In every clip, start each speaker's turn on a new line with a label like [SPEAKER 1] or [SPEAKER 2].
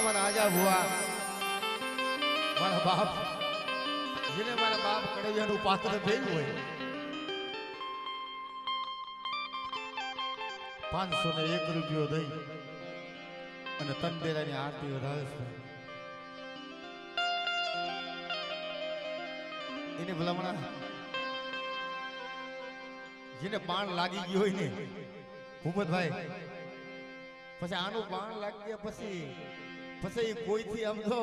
[SPEAKER 1] અમારા આજા ભુવા મારા બાપ જેને મારા બાપ કડવિયાનું પાત્ર થયું હોય 501 રૂપિયો દઈ અને તનબેરાની આરતી વધારે છે. એને ભલામણા જેને બાણ લાગી ગયો હોય ને ભૂપતભાઈ પછી આનું બાણ લાગી ગયા પછી કોઈથી આમ તો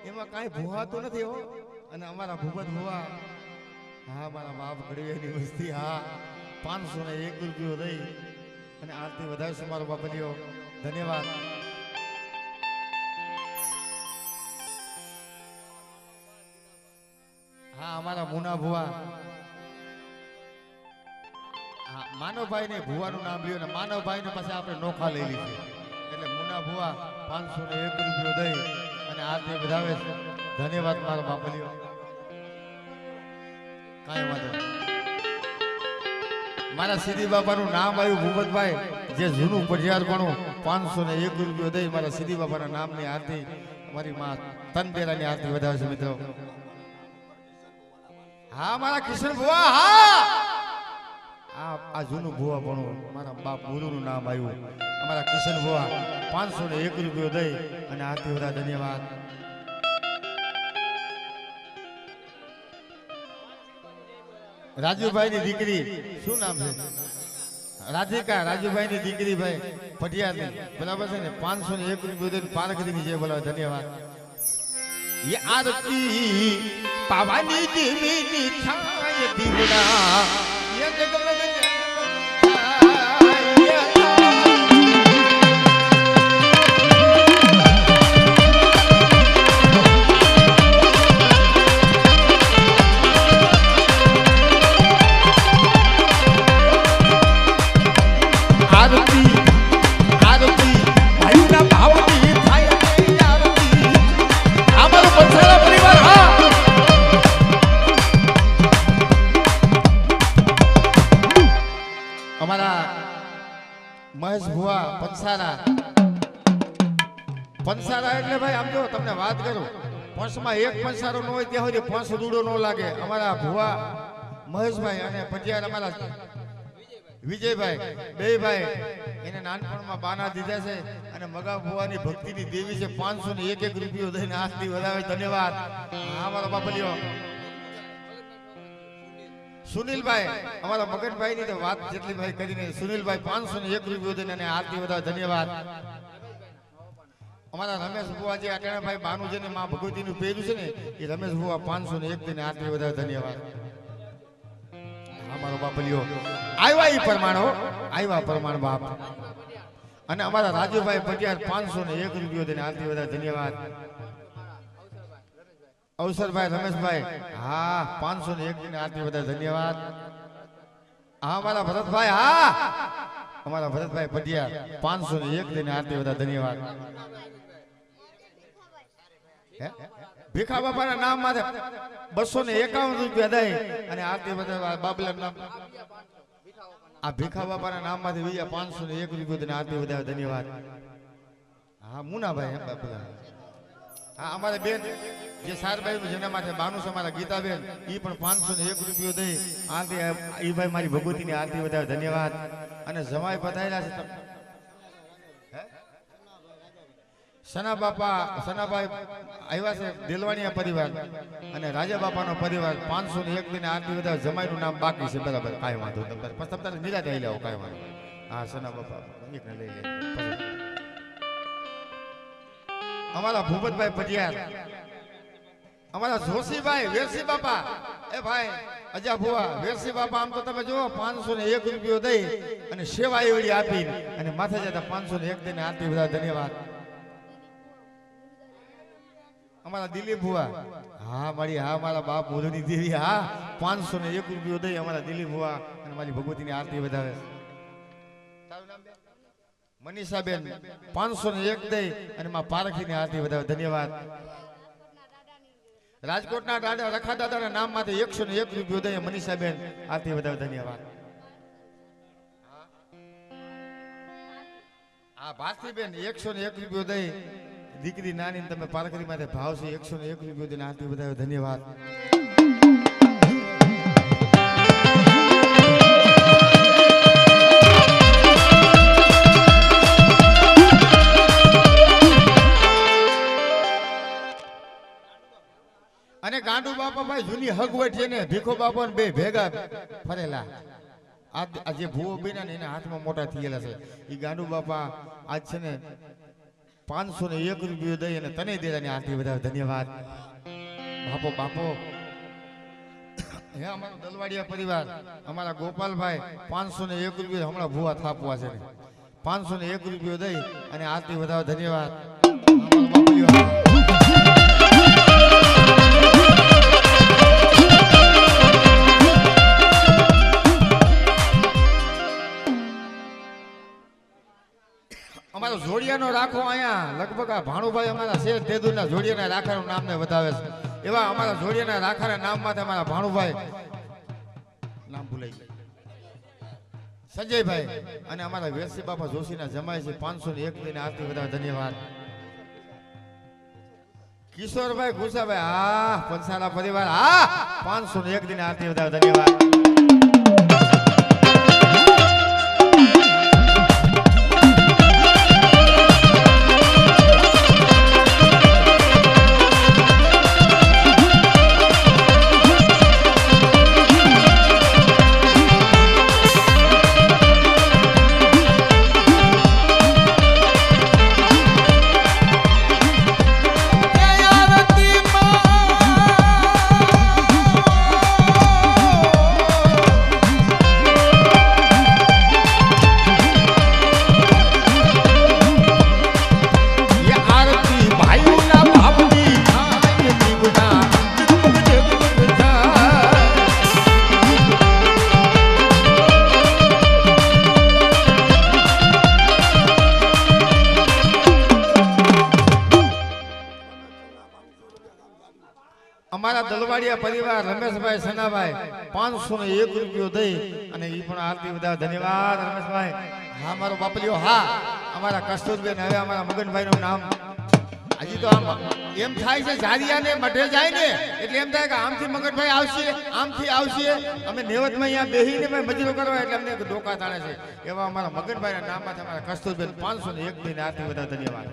[SPEAKER 1] એમાં કાંઈ ભૂહાતું નથી હો. અને અમારા ભૂપત ભુવા હા મારા બાપ કડવિયાની વસ્તી હા 501 રૂપિયો દઈ અને આરતી વધારે છે મારો બાપલિયો. ધન્યવાદ. હા અમારા મુના ભુવા હા માનવભાઈ ને ભુવાનું નામ લ્યો ને માનવભાઈ ને પાસે આપણે નોખા લઈ લીધી એટલે મુના ભુવા 501 રૂપિયો દઈ અને આરતી વધાવે છે. ધન્યવાદ મારો બાપલિયો. કાંઈ વાંધો મારા સીધી બાપાનું નામ આવ્યું ભૂપતભાઈ જે જૂનું પઢિયાર પણ 501 રૂપિયો દઈ મારા સીધી બાપાના નામની આરતી મારી માં તનબેરાની આરતી વધારે છે મિત્રો. હા મારા કિશન ભુવા હા આ જૂનું ભુવા પણ મારા બાપ ગુરુનું નામ આવ્યું અમારા કિશન ભુવા 501 રૂપિયો દઈ અને આરતી વધારે. ધન્યવાદ. રાજુભાઈ ની દીકરી શું નામ છે રાધિકા રાજુભાઈ ની દીકરી ભાઈ પટિયારની બરાબર છે ને 501 રૂપિયો દઈને પારખડી ની જે બોલાવે. ધન્યવાદ. ये आरती पावानी देवी नी छाय दीवड़ा ये जगमग મહેશ ભુવા પંસારા એટલે ભાઈ આમ જો તમને વાત કરું પંસમાં એક પંસારો ન હોય ત્યાં સુધી પંસ રૂડો ન લાગે. અમારા ભુવા મહેશભાઈ અને પટિયાર અમારા વિજયભાઈ બે ભાઈ એને નાનપણમાં બાના દીધા છે અને મગા ભુવાની ભક્તિની દેવી છે. 501 રૂપિયો દઈને આરતી વધાવે. ધન્યવાદ. હા મારો બાપલિયો. સુનિલભાઈ અમારા મગનભાઈ ની તો વાત જેટલી ભાઈ કરીને સુનિલભાઈ 501 રૂપિયો દઈને અને આરતી વધારે. ધન્યવાદ. અમારા રમેશ ભુવા જે અટાણાભાઈ બાનું જેને માં ભગવતી નું પહેર્યું છે ને એ રમેશ ભુવા 501 દઈને આરતી વધારે. ધન્યવાદ. અમારો બાપલિયો આવ્યા ઈ પ્રમાણો આવ્યા પ્રમાણ બાપ. અને અમારા રાજુભાઈ પટિયાર 501 રૂપિયો દઈને આરતી વધારે. ધન્યવાદ. અવસરભાઈ રમેશભાઈ હા 501 ની આરતી વધારે. ધન્યવાદ. હા અમારા ભરતભાઈ હા અમારા ભરતભાઈ પટિયાર 501 ની આરતી વધારે. ધન્યવાદ. ભીખા બાપાના નામ માટે 251 રૂપિયા દઈ અને આરતી વધારે. બાબલા નામ આ ભીખા બાપાના નામ માંથી 501 રૂપિયા દઈને આરતી વધારે. ધન્યવાદ. હા મુનાભાઈ બાબલા હા અમારે બેન જે સારભાઈ નું જેના માટે બાનું છે અમારા ગીતાબેન ઈ પણ 501 રૂપિયો દઈ આરતી ઈ ભાઈ મારી ભગવતી ની આરતી વધારે. ધન્યવાદ. અને જમાઈ પધારેલા છે સના સનાભાઈ આવ્યા છે દેલવાણીયા પરિવાર અને રાજા બાપાનો પરિવાર 501 દઈને આરતી વધારે. જમાઈ નું નામ બાકી છે બરાબર. કાંઈ વાંધો તમે તમે નિરાતે આવી લાવો. કાંઈ વાંધો. હા સના બાપા એકને લઈ લે. અમારા ભૂપતભાઈ પટિયાર અમારા જોશીભાઈ વેરસી બાપા એ ભાઈ અજા ભુવા વેરસી બાપા આમ તો તમે જુઓ 501 રૂપિયો દઈ અને સેવા એવડી આપી અને માથે જતા 501 દઈને આરતી વધારે. ધન્યવાદ. અમારા દિલીપ ભુવા હા મારી હા મારા બાપ મોદની દેવી હા 501 રૂપિયો દઈ અમારા દિલીપ ભુવા અને મારી ભગવતીની આરતી વધારે. મનીષાબેન 501 દઈ અને માં પારખીની આરતી વધારે. ધન્યવાદ. રાજકોટના દાદા રખા દાદાના નામ માંથી 101 રૂપિયો દઈ મનીષાબેન આરતી વધારે. ધન્યવાદ. હા ભારતીબેન 101 રૂપિયો દઈ દીકરી નાની તમે પારકરી માટે ભાવ છે 101 રૂપિયો દીને આરતી વધાવ્યો ધન્યવાદ. અને ગાંડુ બાપા ભાઈ જૂની હગવટ છે ને ભીખો બાપા ને બે ભેગા ફરેલા આ જે ભૂવો બન્યા ને એના હાથમાં મોટા થયેલા છે એ ગાંડુ બાપા આજ છે ને 501 રૂપિયો દઈ અને તને દેવાની આરતી વધાવે ધન્યવાદ. બાપો બાપો હે અમારો દલવાડિયા પરિવાર અમારા ગોપાલભાઈ 501 રૂપિયો હમણાં ભૂવા થાપવા છે 501 રૂપિયો દઈ અને આરતી વધાવે ધન્યવાદ. અમારો જોડિયાનો રાખો અહીંયા લગભગ આ ભાણુભાઈ અમારા શેર તેદુના જોડિયાના રાખાનું નામને વધાવે છે એવા અમારા જોડિયાના રાખાના નામમાંથી અમારા ભાણુભાઈ નામ ભૂલાઈ ગયું સંજયભાઈ અને અમારા વેરસી બાપા જોશીના જમાય છે 501 દિને આરતી વધાવે ધન્યવાદ. કિશોરભાઈ ગુસાભાઈ હા પંસાલા પરિવાર હા 501 દિને આરતી વધાવે ધન્યવાદ. અમારા દલવાડિયા પરિવાર રમેશભાઈ સનાભાઈ 501 રૂપિયો દઈ અને એ પણ આરતી વધાવે ધન્યવાદ. રમેશભાઈ હા મારો બાપલિયો હા અમારા કસ્તુરબેન હવે અમારા મગનભાઈ નું નામ હજી તો આમ એમ થાય છે જારિયા ને મઢે જાય ને એટલે એમ થાય કે આમથી મગનભાઈ આવશે આમથી આવશે અમે નેવતમાં અહીંયા બેહીને મજૂરો કરવા એટલે અમને ડોકા તાણે છે એવા અમારા મગનભાઈ ના નામમાંથી અમારા કસ્તુરબેન 501 દઈને આરતી વધાવે ધન્યવાદ.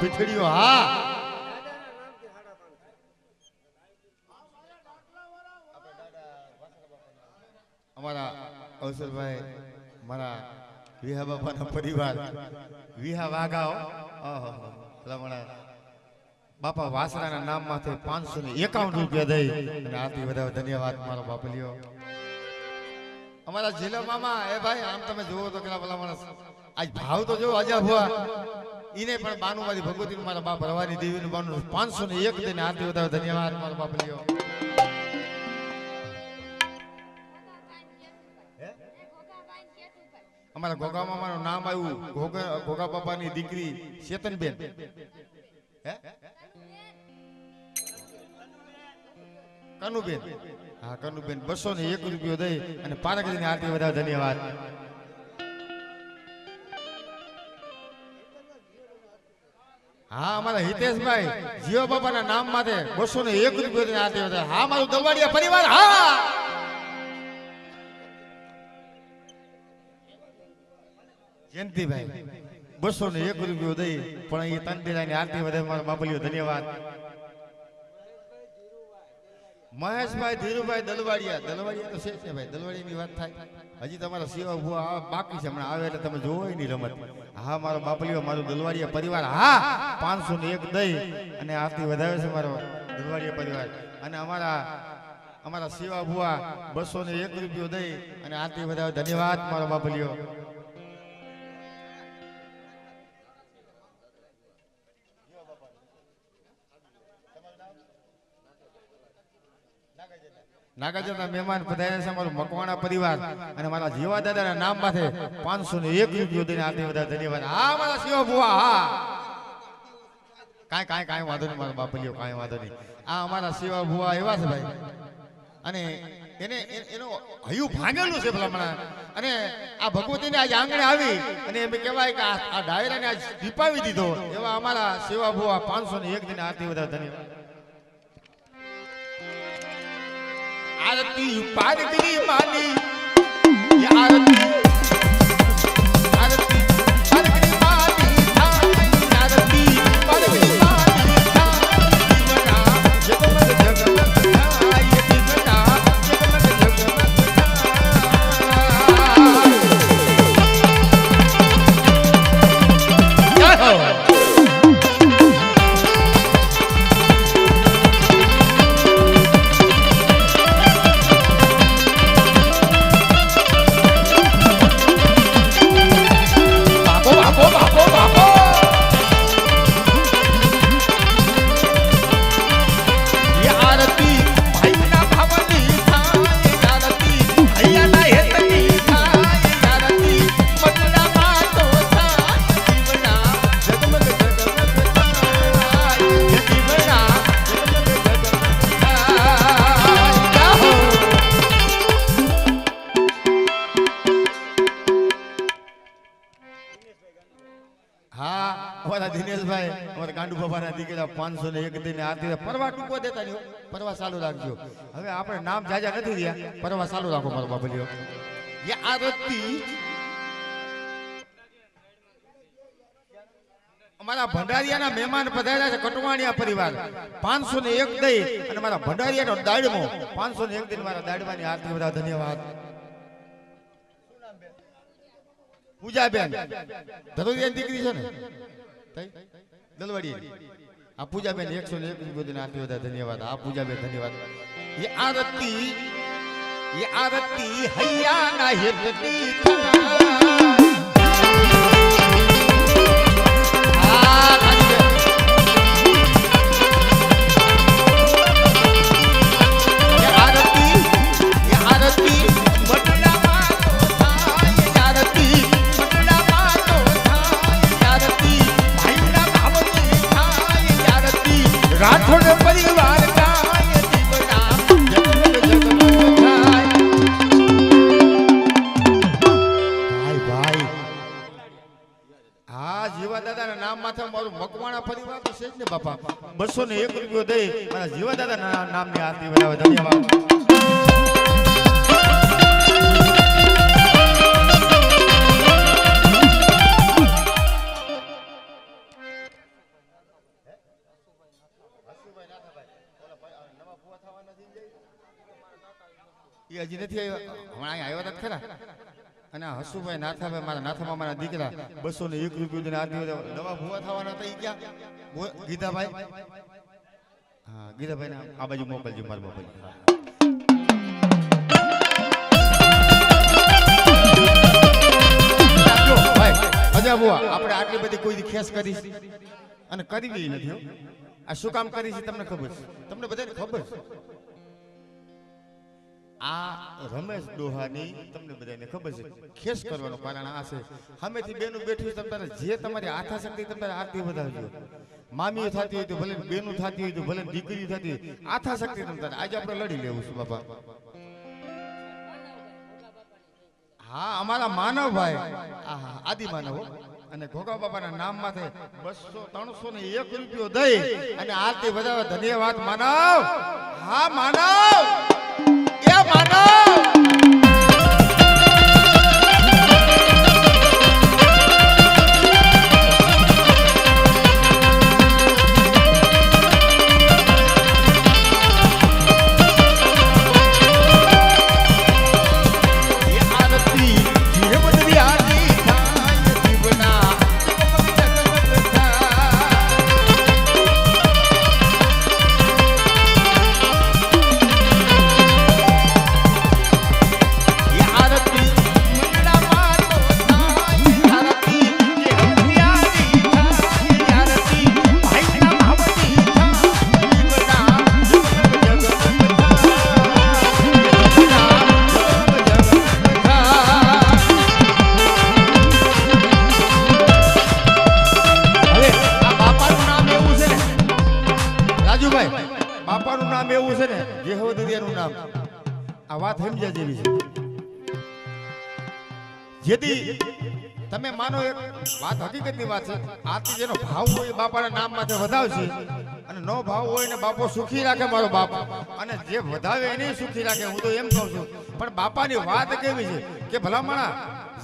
[SPEAKER 1] પીઠડીઓ હા અમારા અવસરભાઈ મારા વિહા બાપાના પરિવાર વિહા વાઘાઓ બાપા વાસણાના નામમાંથી 551 રૂપિયા દઈ અને આરતી વધાવે ધન્યવાદ. મારો બાપલિયો અમારા જિલ્લા મામા એ ભાઈ આમ તમે જોવો તો કેટલા ભલા માણસ આજ ભાવ તો જો અજા ભુવા ઈને પણ બાનુવાદી ભગવતી મારા બાપ રવાની દેવી નું બાનું 501 દઈને આરતી વધાવે ધન્યવાદ. મારો બાપ લ્યો અમારા ગોગા મામાનું નામ આવ્યું ગોગા બાપાની દીકરી ચેતનબેન હે કનુબેન હા કનુબેન 201 રૂપિયો દઈ અને પારકરીની આરતી વધાવે ધન્યવાદ. હા અમારા હિતેશભાઈ જીઓ બાપાના નામ માટે 201 રૂપિયા આરતી વધાવે. હા મારું દલવાડિયા પરિવાર હા જયંતિભાઈ 201 રૂપિયો દઈ પણ એ તનદેરાની આરતી વધાવે. મારો બાપલિયો ધન્યવાદ. મહેશભાઈ ધીરુભાઈ દલવાડિયા તો છે ભાઈ દલવાડિયાની વાત થાય હજી તમારા સેવા ભુવા બાકી છે હમણાં આવે એટલે તમે જોવો એની રમત. હા મારો બાપલિયો મારું દલવાડિયા પરિવાર હા 501 દઈ અને આરતી વધાવે છે મારો દલવાડિયા પરિવાર. અને અમારા સેવા ભુવા 201 રૂપિયો દઈ અને આરતી વધાવે ધન્યવાદ. મારો બાપલિયો નાગાજના મહેમાન પધાર્યા છે અમારું મકવાણા પરિવાર અને મારા જીવા દાદાના નામ માથે 501 રૂપિયો દઈને આટલી બધા ધન્યવાદ. હા મારા શિવ ભુવા, હા કાંઈ વાંધો નહીં મારા બાપલીઓ, કાંઈ વાંધો નહીં. આ અમારા શિવ ભુવા એવા છે ભાઈ, અને એનો હયું ભાંગેલું છે ભલામણા. અને આ ભગવતીને આજ આંગણે આવી અને એમ કહેવાય કે આ ડાયરાને આજ દીપાવી દીધો એવા અમારા શિવ ભુવા 501 દિને આટલી બધા ધન્યવાદ. आरती पारगरी मानी आरती आरती पारगरी मानी आरती पारगरी मानी जीवना जगमग जगमग जीवना जगमग जगमग जय हो. દિનેશભાઈ અમારા ગાંડુ બાબાના દીકરા 501 દિને આરતી પરવા ટૂંકો દેતા નહીં, પરવા ચાલુ રાખજો. હવે આપણે નામ જાજા નથી રહ્યા, પરવા ચાલુ રાખો મારો બાપલીઓ. ये आरती અમારા ભંડારીયાના મહેમાન પધાર્યા છે, કટવાણીયા પરિવાર 501 દઈ અને મારા ભંડારીયાનો દાડમો 501 દિન મારા દાડવાની આરતી બધા ધન્યવાદ. પૂજાબેન ધરોડિયાની દીકરી છે ને દલવાડી, આ પૂજાબેન 101 રૂપિયા આરતી બધા ધન્યવાદ. આ પૂજાબેન ધન્યવાદ. ये आरती हैया ना हिरती राठौड़ परिवार का નામ માથે મારું મકવાણા પરિવાર તો છે જ ને બાપા. 201 રૂપિયો દઈ મારા જીવા દાદા નામની આરતી બનાવે. ધન્યવાદ. એ હજી નથી આવ્યા, હમણાં આવ્યા હતા ખરા. અને હસુભાઈ નાથાભાઈ મારા નાથા મામાના દીકરા 201 રૂપિયા આરતી નવા ભૂવા થવાના હતા. ઈ ક્યાં ગીતાભાઈ? હા ગીતાભાઈ ને આ બાજુ મોકલજો મારા મોકલજો. અજા ભૂવા આપણે આટલી બધી કોઈ ખેસ કરી અને કરવી નથી. આ શું કામ કરી છે તમને ખબર છે? તમને બધાને ખબર છે? આ રમેશ ડોહાની તમને બધાને ખબર છે ખેસ કરવાનું કારણ આ છે. સામેથી બેનું બેઠું તમારે જે તમારી આથા શક્તિ તમારે આરતી વધારજો. મામીઓ થતી હોય તો ભલે, બેનું થતી હોય તો ભલે, દીકરીઓ થતી હોય, આથા શક્તિ તમારે આજે આપણે લડી લેવું છે બાપા. હા અમારા માનવભાઈ આદિ માનવ અને ઘોઘા બાપાના નામ માથે 200-301 રૂપિયો દઈ અને આરતી વધારે. ધન્યવાદ માનવ. હા માનવ, એ માનવ. દિયાનું નામ આ વાત સમજ્યા જેવી છે જેથી તમે માનો એક વાત હકીકતની વાત છે આથી જેનો ભાવ હોય બાપાના નામ માથે વધાવશે અને નો ભાવ હોય ને બાપો સુખી રાખે મારો બાપ અને જે વધાવે એને સુખી રાખે હું તો એમ કહું છું પણ બાપાની વાત કેવી છે કે ભલામણા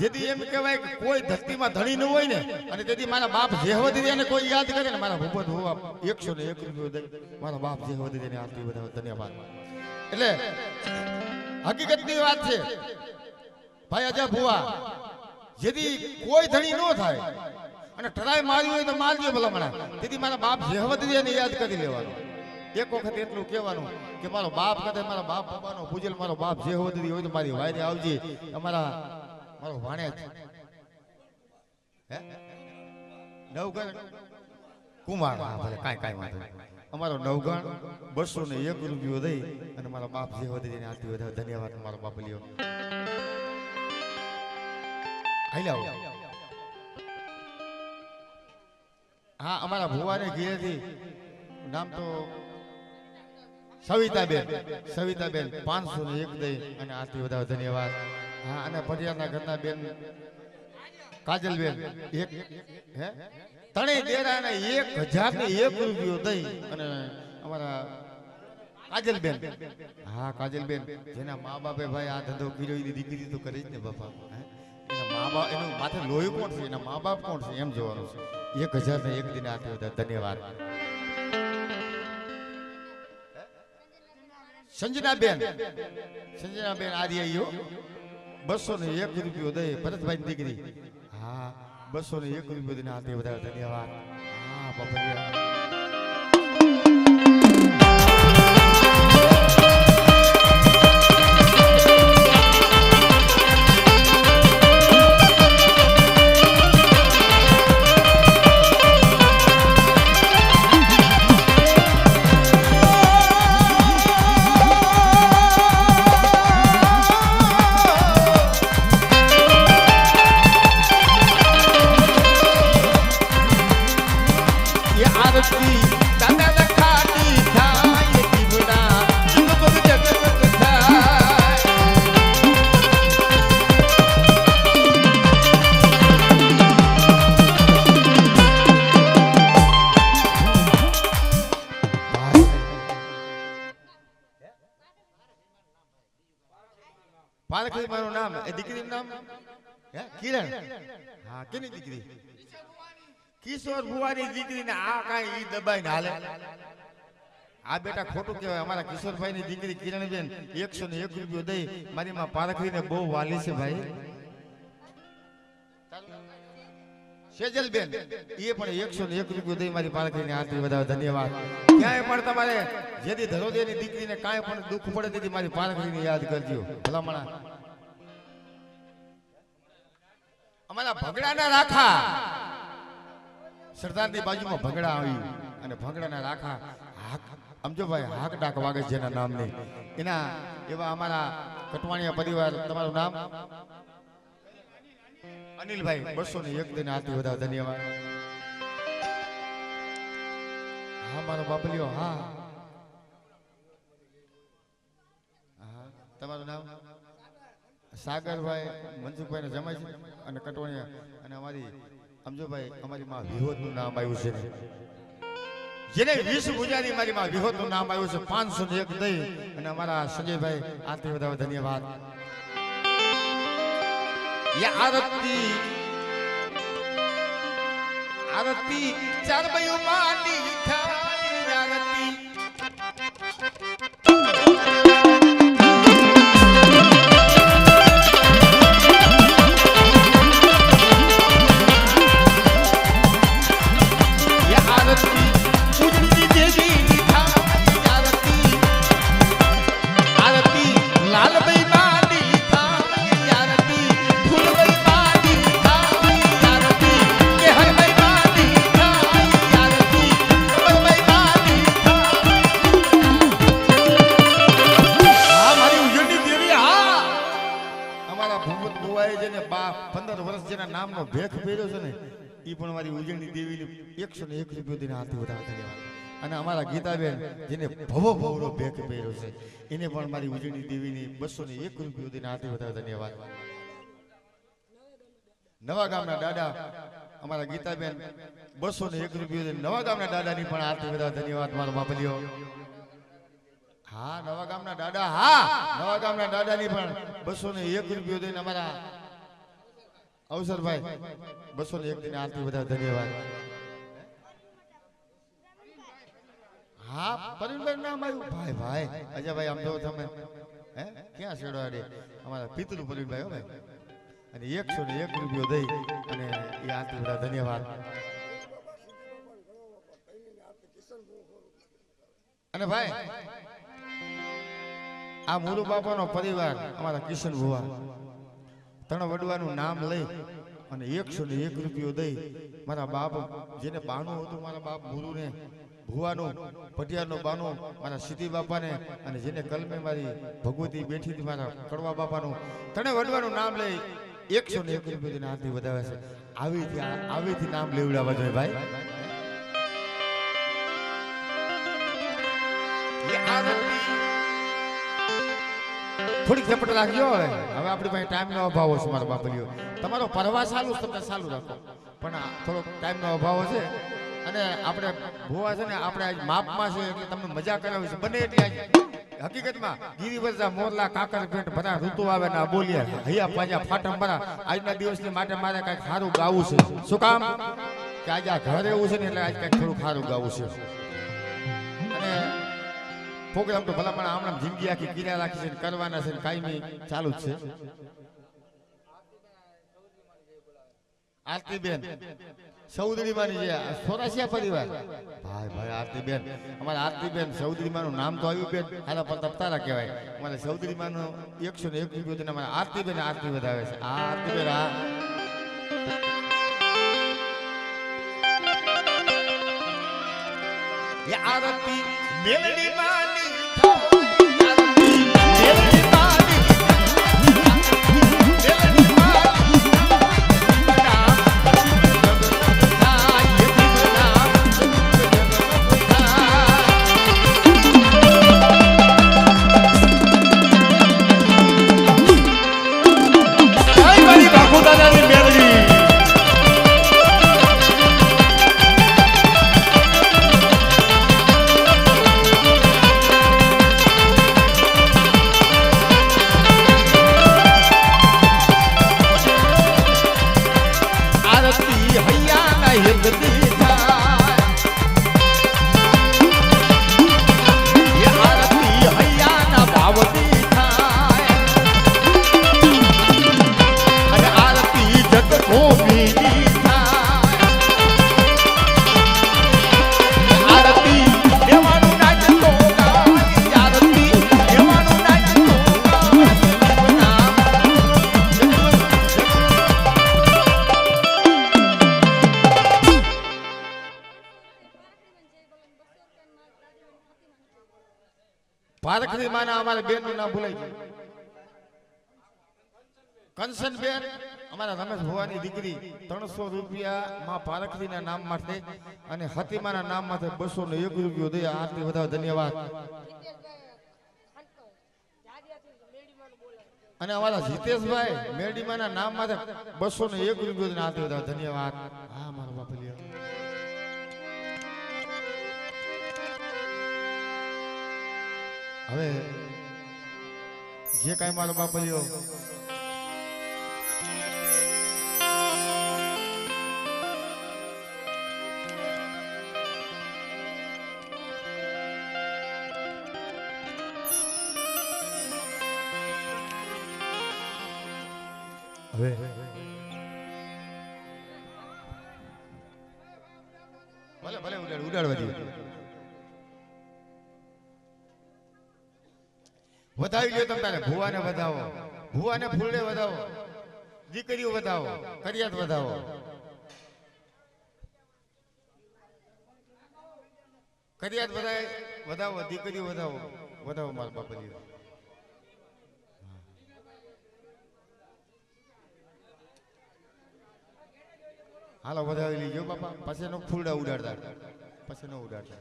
[SPEAKER 1] જેથી એમ કહેવાય કે કોઈ ધરતીમાં ધણી ન હોય ને અને તેથી મારા બાપ જે હોતી એને કોઈ યાદ કરે ને મારા ભૂપત હોવા 101 રૂપિયો દે મારા બાપ જે હોતી એને આરતી વધાવે ધન્યવાદ એટલે હકીકતની વાત છે ભાઈ અજા ભુવા જેથી કોઈ ધણી ન થાય અને ટરાય માર્યું હોય તો મારજો ભલામણા તેથી મારા બાપ જે હોતી એને યાદ કરી લેવાનું એક વખત એટલું કહેવાનું કે મારો બાપ કદાચ મારા બાપ બાબાનો પૂજેલ મારો બાપ જે હોતી હોય તો મારી વાયરે આવજે અમારા મારો ભાણે હે નવગણ કુમાર ભલે કાઈ વાંધો અમારો નવગણ 201 રૂપિયો દઈ અને મારા બાપ જે હોતી એને આરતી વધારે ધન્યવાદ મારો બાપ લ્યો આઈ હા અમારા ભુવાને ઘેરેથી નામ તો સવિતાબેન 501 દઈ અને આરતી વધારે ધન્યવાદ હા અને પટિયાના ઘરના બેન કાજલબેન એક હે ત્રણેય દેરાને 1001 રૂપિયો દઈ અને અમારા કાજલબેન હા કાજલબેન જેના મા બાપે ભાઈ આ ધંધો કર્યો એની દીકરી તો કરી જ ને બાપા એના મા બાપ એનું માથે લોહી કોણ છે એના મા બાપ કોણ છે એમ જોવાનું છે 1001 દિન આપ્યો ધન્યવાદ સંજનાબેન આર્યો 201 રૂપિયો દે ભરતભાઈ દીકરી હા 201 રૂપિયો દઈને આરતી વધારે ધન્યવાદ હા બાપા પારખી મારું નામ એ દીકરીનું નામ હે કિરણ હા કેની દીકરી કિશોર ભુવાની દીકરીને આ કાઈ ઈ દબાઈને હાલે આ બેટા ખોટું કહેવાય અમારા કિશોરભાઈ ની દીકરી કિરણબેન 101 રૂપિયો દઈ મારી માં પારખીને બહુ વાલી છે ભાઈ સેજલબેન એ પણ 101 રૂપિયો દઈ મારી પારખીને આરતી વધારે ધન્યવાદ ક્યાંય પણ તમારે જેથી ધરોદેની દીકરીને કાંઈ પણ દુઃખ પડે તેથી મારી પારખીને યાદ કરજો ભલામણા અમારા ભગડાના રાખા સરદારની બાજુમાં ભગડા આવ્યું અને ભગડાના રાખા સમજો ભાઈ હાક ડાક વાગે જેના નામની એના એવા અમારા કટવાણીયા પરિવાર તમારું નામ અનિલભાઈ 201 દિન આરતી વધારે ધન્યવાદ હા મારો બાપલિયો હા તમારું નામ સાગરભાઈ મનસુખભાઈ ને જમાય છે અને કટવાણીયા અને અમારી સમજોભાઈ અમારી માં વિહોદ નું નામ આવ્યું છે જેને 20 પૂજારી મારી માં વિહોદ નું નામ આવ્યું છે 501 દઈ અને અમારા સંજયભાઈ આરતી વધારે ધન્યવાદ આરતી ચાર બયું માની થાય આરતી ભેખ પહેર્યો છે ને ઈ પણ મારી ઉજળની દેવીને 101 રૂપિયો દઈને આરતી વધારે ધન્યવાદ અને અમારા ગીતાબેન જેને ભવો ભવનો ભેખ પહેર્યો છે એને પણ મારી ઉજળી દેવીની 201 રૂપિયા દઈને હાથે વધારે ધન્યવાદ. નવા ગામના દાદા અમારા ગીતાબેન 201 રૂપિયા દઈને નવા ગામના દાદાની પણ હાથે વધારે ધન્યવાદ મારો બાપલીઓ. હા નવા ગામના દાદા, હા નવા ગામના દાદાની પણ 201 રૂપિયા દઈને અમારા અવસરભાઈ 201 દઈને હાથે વધારે ધન્યવાદ. હા પરિવાર નામ આવ્યું ભાઈ ભાઈ અજયભાઈ આમ તો તમે હે ક્યાં છેડો રે અમારા પિતૃ પરિવારભાઈ હો ભાઈ અને 101 રૂપિયો દઈ અને એ આથી બધા ધન્યવાદ. અને ભાઈ આ મુરુ બાપાનો પરિવાર અમારા કિશન ભુવા ત્રણ વડવાનું નામ લઈ અને 101 રૂપિયો દઈ મારા બાપ જેને બાનું હતું મારા બાપ મુરુને ભુવાનું પટિયારનો બાનું મારા સિદ્ધિ બાપાને અને જેને કલમે મારી ભગવતી બેઠી હતી મારા કડવા બાપાનું તને વડવાનું નામ લઈ 101 રૂપિયા હાથથી વધાવે છે. આવીથી નામ લેવડાવવા જોઈએ ભાઈ. થોડીક ઝપટ રાખજો. હવે આપણી પાસે ટાઈમ નો અભાવ છે મારા બાપલીઓ. તમારો પરવા ચાલુ તમને ચાલુ રાખો પણ થોડો ટાઈમ નો અભાવ છે અને આપણે ભુવા છે ને આપણે આજ માપમાં છે એટલે તમને મજા કરાવી છે બને એટલી આજ હકીકતમાં ગિરિવર્જા મોરલા કાકર પેટ બધા ઋતુ આવે ના બોલીએ હૈયા પાજા ફાટમ ભરા આજના દિવસની માટે મારે કઈક સારું ગાવું છે. શું કામ કે આજે આ ઘર એવું છે ને એટલે આજ કઈક થોડું સારું ગાવું છે. અને પ્રોગ્રામ તો ભલા પણ હમણાં જિંદગી આખી કિરા રાખી છે કરવાના છે કાયમી ચાલુ જ છે. આરતીબેન ચૌધરીમાની જે સોરાસિયા પરિવાર ભાઈ ભાઈ આરતીબેન અમારા આરતીબેન ચૌધરીમાનું નામ તો આવ્યું બેન હારા પ્રતાપ તારા કહેવાય. અમારા ચૌધરીમાનું 101 રૂપિયા અમારા આરતીબેન આરતી વધાવે છે. આ આરતીબેન આ આરતી મેલડી માની પારખરી માના અમારા બેન નું નામ ભૂલાઈ ગયું. કંચન બેન અમારા રમેશ ભુવાની દીકરી 300 રૂપિયા માં પારખરી ના નામ માટે અને હતીમાના નામ માટે 201 રૂપિયો દે આરતી વધારે ધન્યવાદ. અને અમારા જીતેશભાઈ મેરડીમાના નામ માટે 201 રૂપિયો દે આરતી વધારે ધન્યવાદ. હા મારા બાપલિયા હવે જે કાંઈ મારો બાપલિયો હવે ભલે ભલે ઉડાડવા દે વધાવી લ્યો તમે તારે ભુવાને વધાવો, ભુવાને ફૂલડે વધાવો, દીકરીઓ વધાવો, કરિયાત વધાવો. કરિયાત વધાવો, દીકરીઓ વધાવો, વધાવો મારા બાપાજી. હાલો વધાવી લીજો બાપા, પછી નો ફૂલડા ઉડાડતા, પછી નો ઉડાડતા.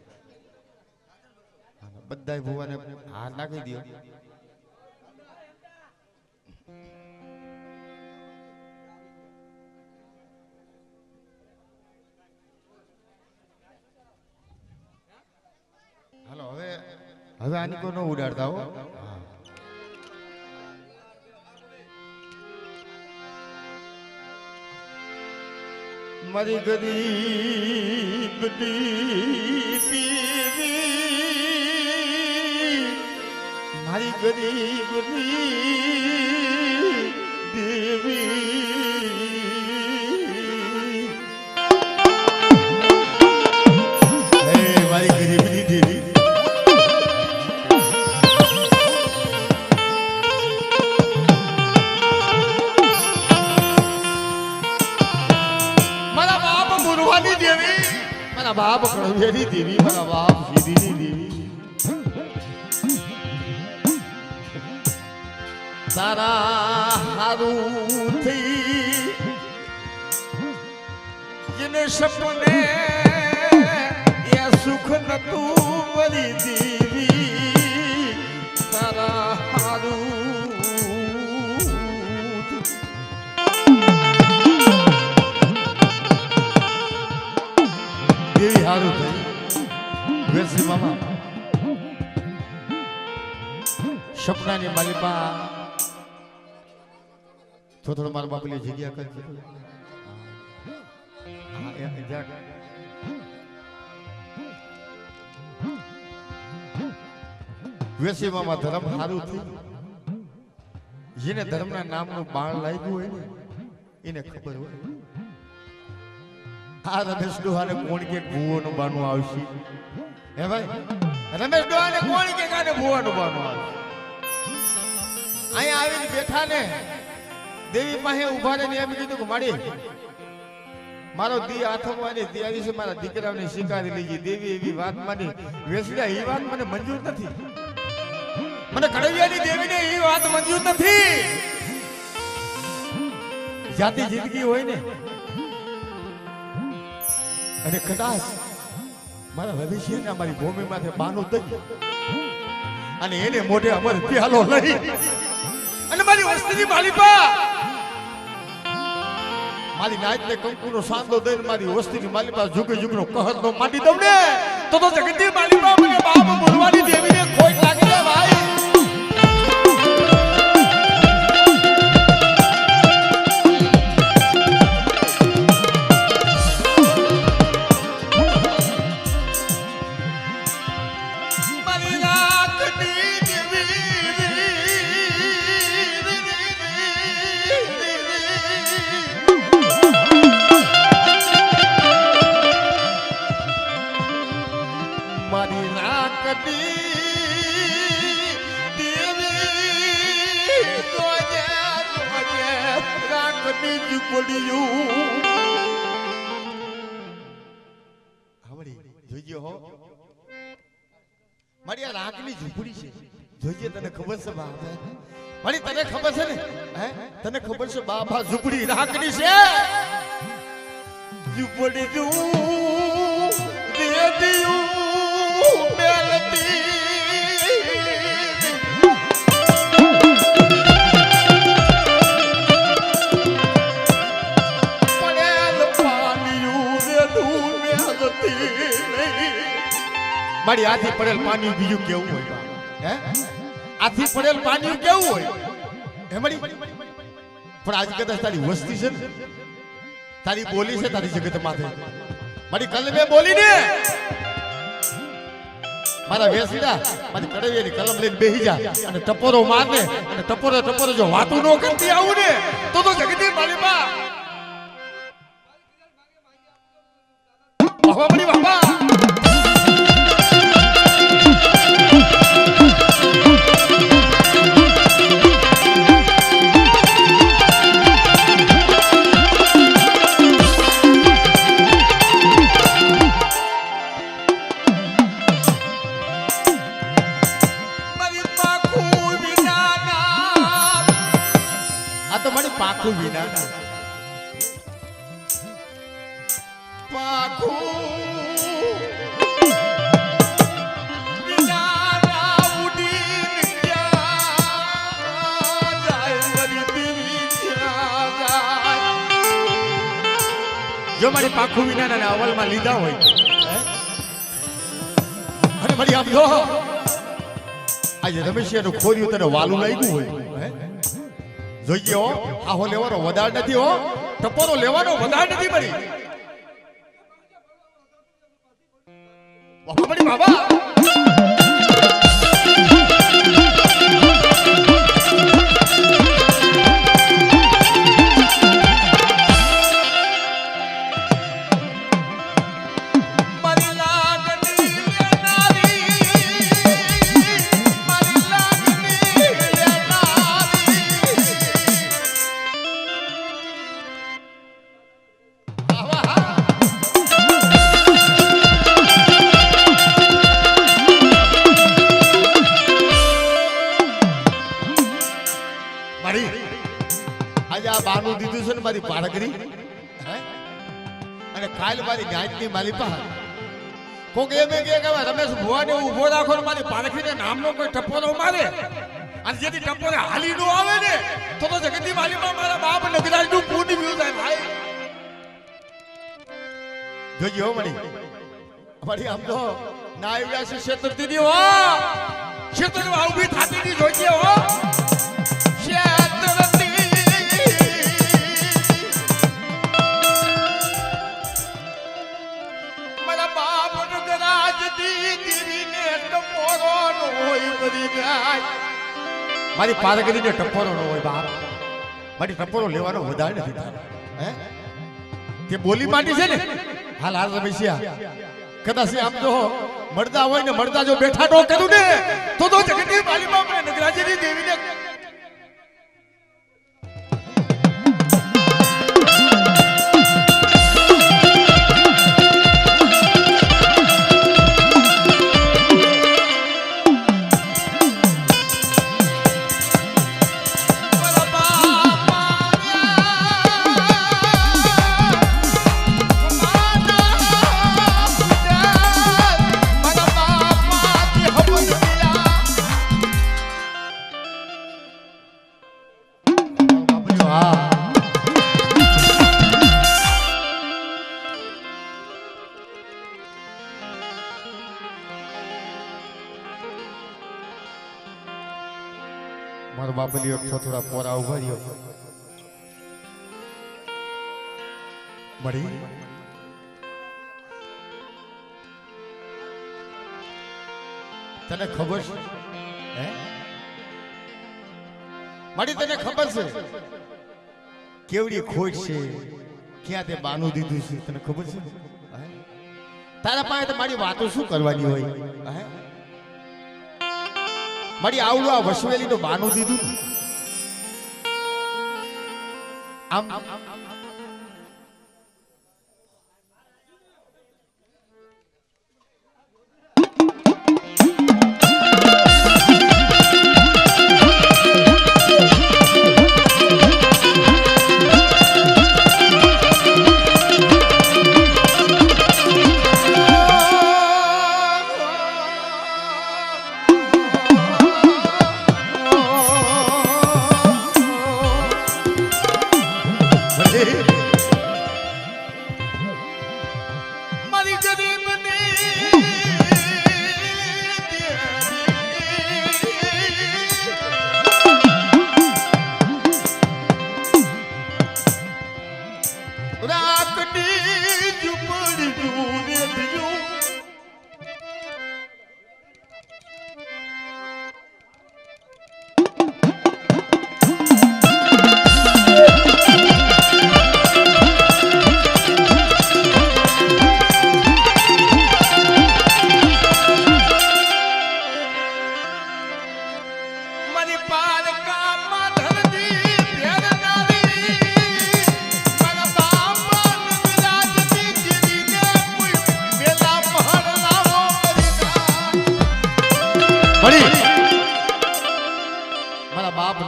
[SPEAKER 1] બધાય ભુવાને હાર નાખી દો. હાલો હવે આની કોઈ ન ઉડાડતા હો. મારી ગરીબ મારી ગરીબ દેવી મારી ગરીબની દેવી મારા બાપ કળવેરી દેવી મારા બાપ સીધીની દેવી તારા હારું થઈ જેને સપને એ સુખ નતું મરી દેવી તારા હારું દેવી હારું થઈ વેસી મામા સપનાની માલિપા થોડો મારા બાપલી જગ્યા કરજો. વેસી મામા ધર્મ હારું થયું. જેને ધર્મના નામનું બાણ લાગ્યું હોય ને એને ખબર હોય આ રમેશ ડોહાને કોણ કે ભૂવાનું બાનું આવશે. હે ભાઈ રમેશ ડોહાને કોણ કે કાને ભૂવાનું બાનું આવશે. અહીંયા આવીને બેઠા ને દેવી પાસે ઉભા રહીને એમ કીધું કે માડી મારો દી આથમવાની તૈયારી છે મારા દીકરાને સ્વીકારી લીધી. દેવી એવી વાત માની વેસડા એ વાત મને મંજૂર નથી. મને કડવિયાની દેવીને એ વાત મંજૂર નથી. જાતિ જિંદગી હોય ને અને કદાચ મારા ભવિષ્યને અમારી ભૂમિ માંથી બાનું દઈ અને એને મોઢે અમારે પ્યાલો લઈ અને મારી વસ્તીની માલિપા મારી નાચ ને કંકુનો સાંદો દઈને મારી વસ્તીની માલિપા ઝુકે ઝુકનો કહર નો માંડી દઉં ને તો જગતની માલિપા મને બાપ બોલવાની દેવીને ખોટ લાગી જાય ભાઈ. મારી આ રાખની ઝૂંપડી છે જોઈએ તને ખબર છે બાપ મારી તને ખબર છે ને હે તને ખબર છે બાપ આ ઝૂંપડી રાખની છે ઝૂંપડી દે દિયું મેલતી મારી આથી પડેલ પાણી બીજું કેવું હોય હે આથી પડેલ પાણી કેવું હોય હે મારી પણ આજ કદાચ તારી વસ્તી છે ને તારી બોલી છે તારી જગત માથે મારી કલમે બોલી ને મારા વેસડા મારી કડવિયાની કલમ લઈને બેહી જા અને ટપોરો માર ને અને ટપોરો જો વાતું નો કરતી આવું ને તો જગતની માલીમાં વાહ મારી વાહ પાખું વિના પાખું વિના જો મારી પાખું વિના અવલમાં લીધા હોય અને મારી આમ જો આજે રમેશિયાનું ખોર્યું તને વાલું લાગ્યું હોય જોઈએ હો આહો લેવાનો વધાર નથી હો ટપોરો લેવાનો વધાર નથી મારી બાબા બાનું દીધું છે ને મારી પારગરી અને કાલ મારી ગાયતની માલી પા કોક એમ કે રમેશ ભુવાને ઉભો રાખો ને મારી પારગરીને નામનો કોઈ ટપોરો મારે અને જેથી ટપોરે હાલી નો આવે ને તો જગતની માલીમાં મારા બાપ નગરાજનું પૂર્ણ વ્યૂ થાય ભાઈ જોજો મળી અમારી આમ તો ના આવ્યા છે ક્ષેત્રથી હો ક્ષેત્રમાં ઊભી થાતી ની જોઈજે હો મારી પારગરીને ટપોરો નો હોય બાપ મારી ટપોરો લેવાનો વધારે નથી હે તે બોલી માંડી છે ને હાલ હાલ રમેશિયા કદાચ આમ તો મળતા હોય ને મળતા જો બેઠા નો કરું ને તો જગતની માલીમાં મને નગરાજીની દેવીને મારો બાબલીઓ થોડા પોરા ઉભા રહ્યો મળી તને ખબર છે હે મળી તને ખબર છે કેવડી ખોટ છે ક્યાં તે બાનું દીધું છે તને ખબર છે તારા પાસે તો મારી વાતો શું કરવાની હોય હે મારી આવડું આ વસવેલી તો બાનું દીધું આમ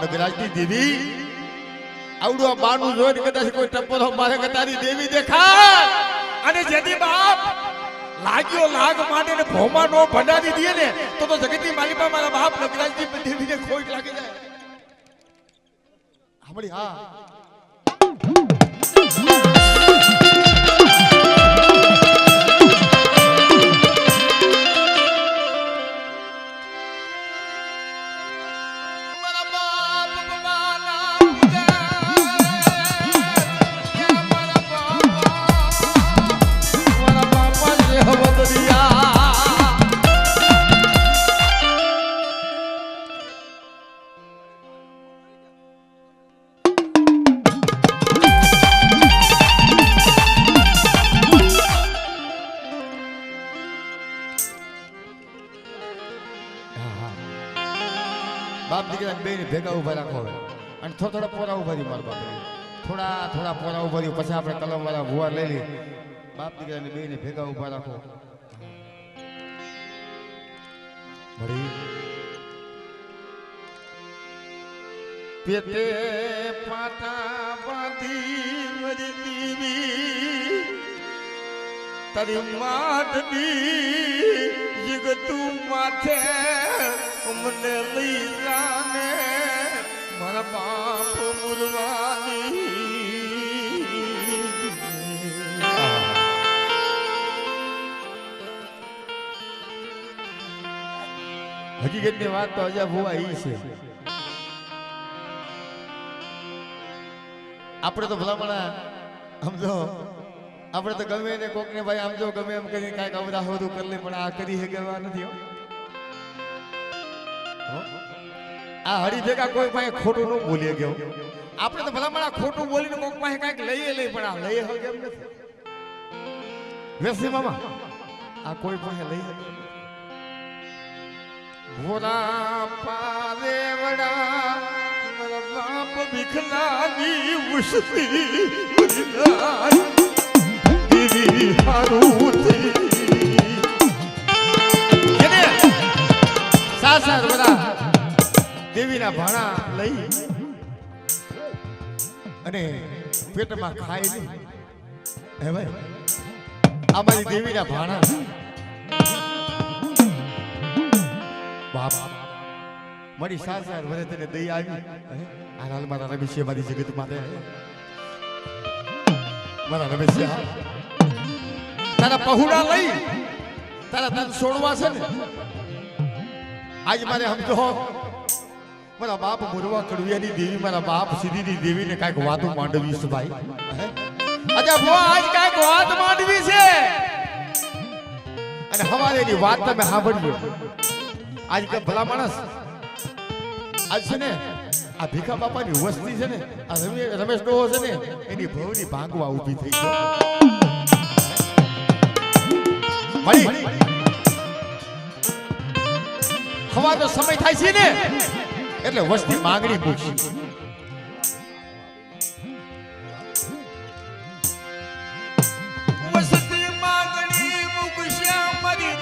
[SPEAKER 1] નગરાજની દેવી આવડું આ બાનું જોઈને કદાચ કોઈ ટપોરો મારે કતારી દેવી દેખાય અને જેથી બાપ લાગ્યો લાગ માટે ને ભોમા નો ભંડારી દે ને તો જગતની માલિકા મારા બાપ નગરાજની દેવીને ખોટ લાગી જાય સાંભળી હા દીકરા બે ને ભેગા ઉભા રાખો હવે અને થોડા પોરા ઉભા રહ્યું મારા બાપ થોડા પોરા ઉભા રહ્યું પછી આપણે કલમ વાળા ભુવા લઈ લઈએ બાપ દીકરાને બે ને ભેગા ઉભા રાખો મળી પેટે પાટા બાંધી મરી દીવી તારી માથની જગતું માથે મને લઈ જાને મારા બાપ મુરવાની હકીકતની વાત તો અજા ભુવા ઈ છે આપણે તો ભલામણા સમજો આપણે તો ગમે ને કોક ને ભાઈ આમ જો ગમે એમ કરી કાંઈક અવરા હોતું કરી લે પણ આ કરી શકેવા નથી આ હરી ભેગા કોઈ પાસે ખોટું ન બોલી ગયો આપણે તો ભલામણા ખોટું બોલીને કોક પાસે કાંઈક લઈએ પણ આ લઈ શકે એમ નથી વેસી મામા આ કોઈ પાસે લઈ શકે ભોરા પારેવડા બાપ ભીખલાની મુશ્તી દીવી હારુતી કેને સાસર બધા દેવીના ભાણા લઈ અને પેટમાં ખાઈ નહીં હે ભાઈ આ મારી દેવીના ભાણા બાપ મારી સાસર વરે તને દઈ આવી આ હાલ મારા રમેશિયા મારી જગત માટે મારા રમેશિયા તારા પहुડા લઈ તારા તન છોડવા છે ને આજ મારે સમજો મારા બાપ મુરવા કડવિયાની દેવી મારા બાપ સીધીની દેવીને કાંઈક વાતો માંડવી છે ભાઈ અચ્છા ભો આજ કાંઈક વાત માંડવી છે અને હવારેની વાત તમે સાંભળજો આજ કે ભલા માણસ આજ છે ને આ ભીખા બાપાની વસ્તી છે ને આ રમેશ ડોહો છે ને એની ભવની ભાંગવા ઊભી થઈ છે મળી ખવાનો સમય થાય છે ને એટલે વસ્તી માંગણી પૂછી વસ્તી માંગણી મૂકશ્યા મારી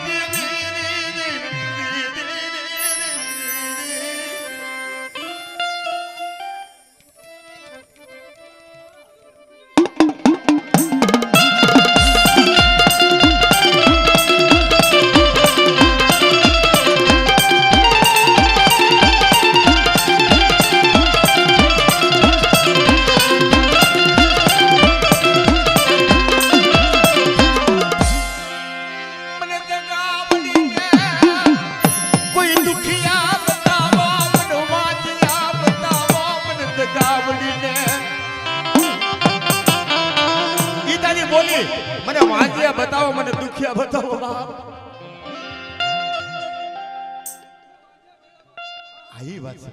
[SPEAKER 1] મને વાંચ્યા બતાવો મને દુખિયા બતાવો આઈ વાત છે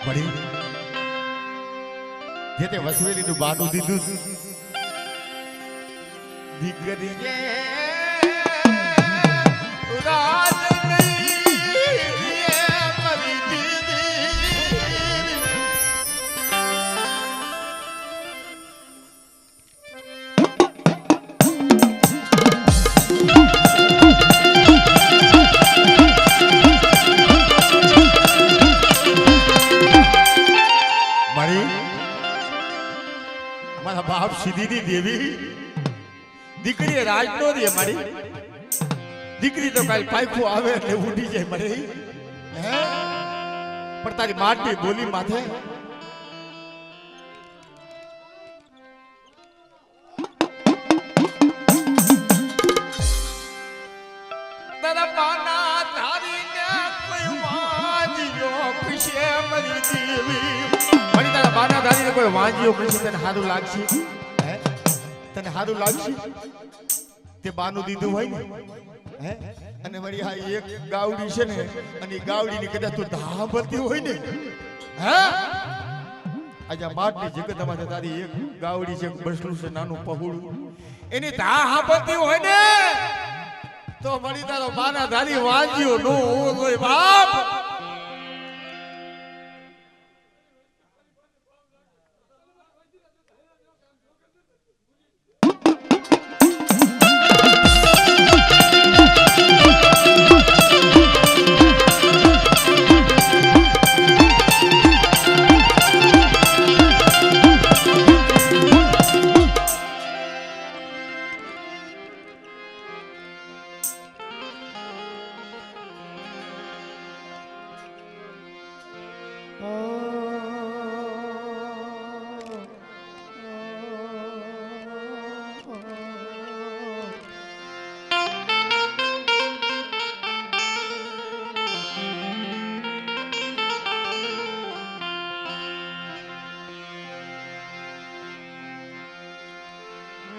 [SPEAKER 1] મારી જે તે વસવેલીનું બાનું દીધું દીકરી રાજ મારા બાપ સીધી દેવી દીકરી રાજનો રે મારી દીકરી તો કાલ પાયખું આવે એટલે ઉડી જાય મારે પણ તારી માટી બોલી માથે તારા પાના ધારીને કોઈ વાંજ્યો ખુશે મારી દેવી મારી તારા પાના ધારીને કોઈ વાંજ્યો ખુશે તને સારું લાગશે તને સારું લાગશે તે બાનું દીધું હોય ને હે અને વળી આ એક ગાવડી છે ને અને ગાવડીની કદાચ તું ધામ ભરતી હોય ને હે આજે માટની જગતમાં તારી એક ગાવડી છે બસલું છે નાનું પહોળું એની ધા હાંભળતી હોય ને તો મળી તારો માના ધારી વાંજ્યો નો હોય બાપ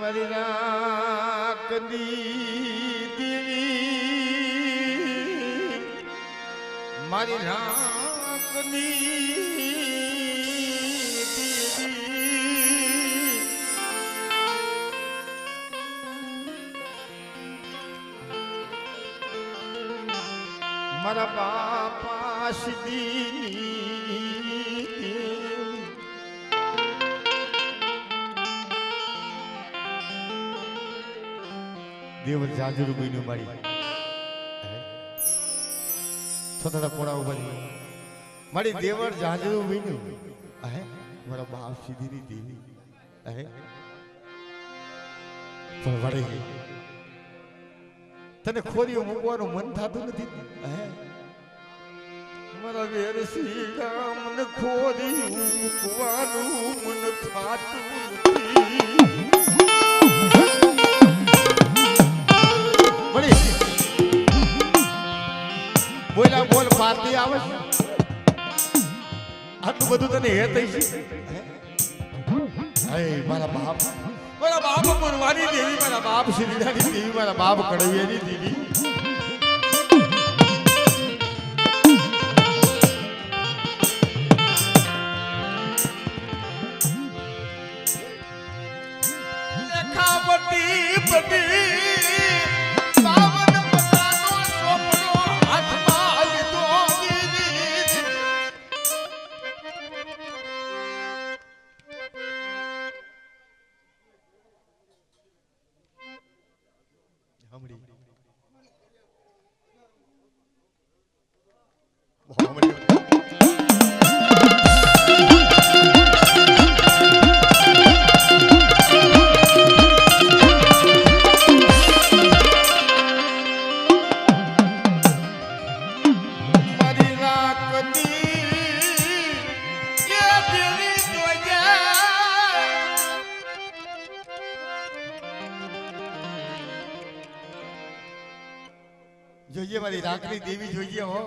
[SPEAKER 1] મારી રાખની દેવી મારી રાખની દેવી મારા બાપા સીધી દેવર જાજરૂ બન્યું મારી થોડા પોળા ઉભા મારી દેવર જાજરૂ બન્યું હે મારા બાપ સીધીની દેવી હે પણ વળે તને ખોરીઓ મૂકવાનું મન થતું નથી હે મારા વેરસી ગામને ખોરી મૂકવાનું મન થતું નથી બોલા બોલ પાર્ટી આવે આટલું બધું તને હે થઈ છે હે મારા બાપ મુરવાની દેવી મારા બાપ શ્રીદાની દેવી મારા બાપ કડવિયાની દેવી લેખાવટી બધી જોઈએ મારી રાખની દેવી જોઈએ હો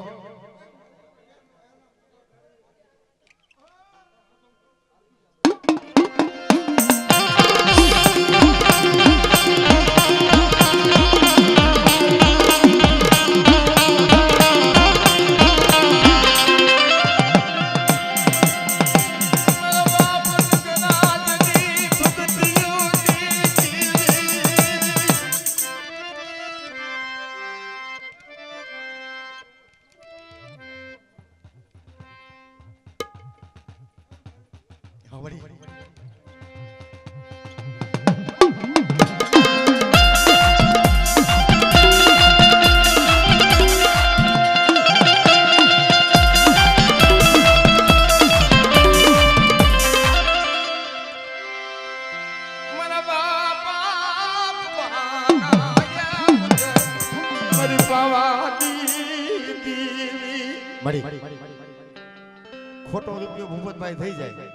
[SPEAKER 1] ખોટો રૂપિયો ભૂપતભાઈ થઈ જાય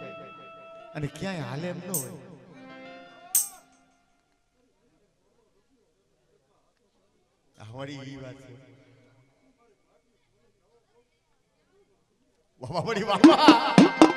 [SPEAKER 1] અને ક્યાંય હાલે એમ ન હોય હવારી ઈ વાત છે બાબા બડી બાબા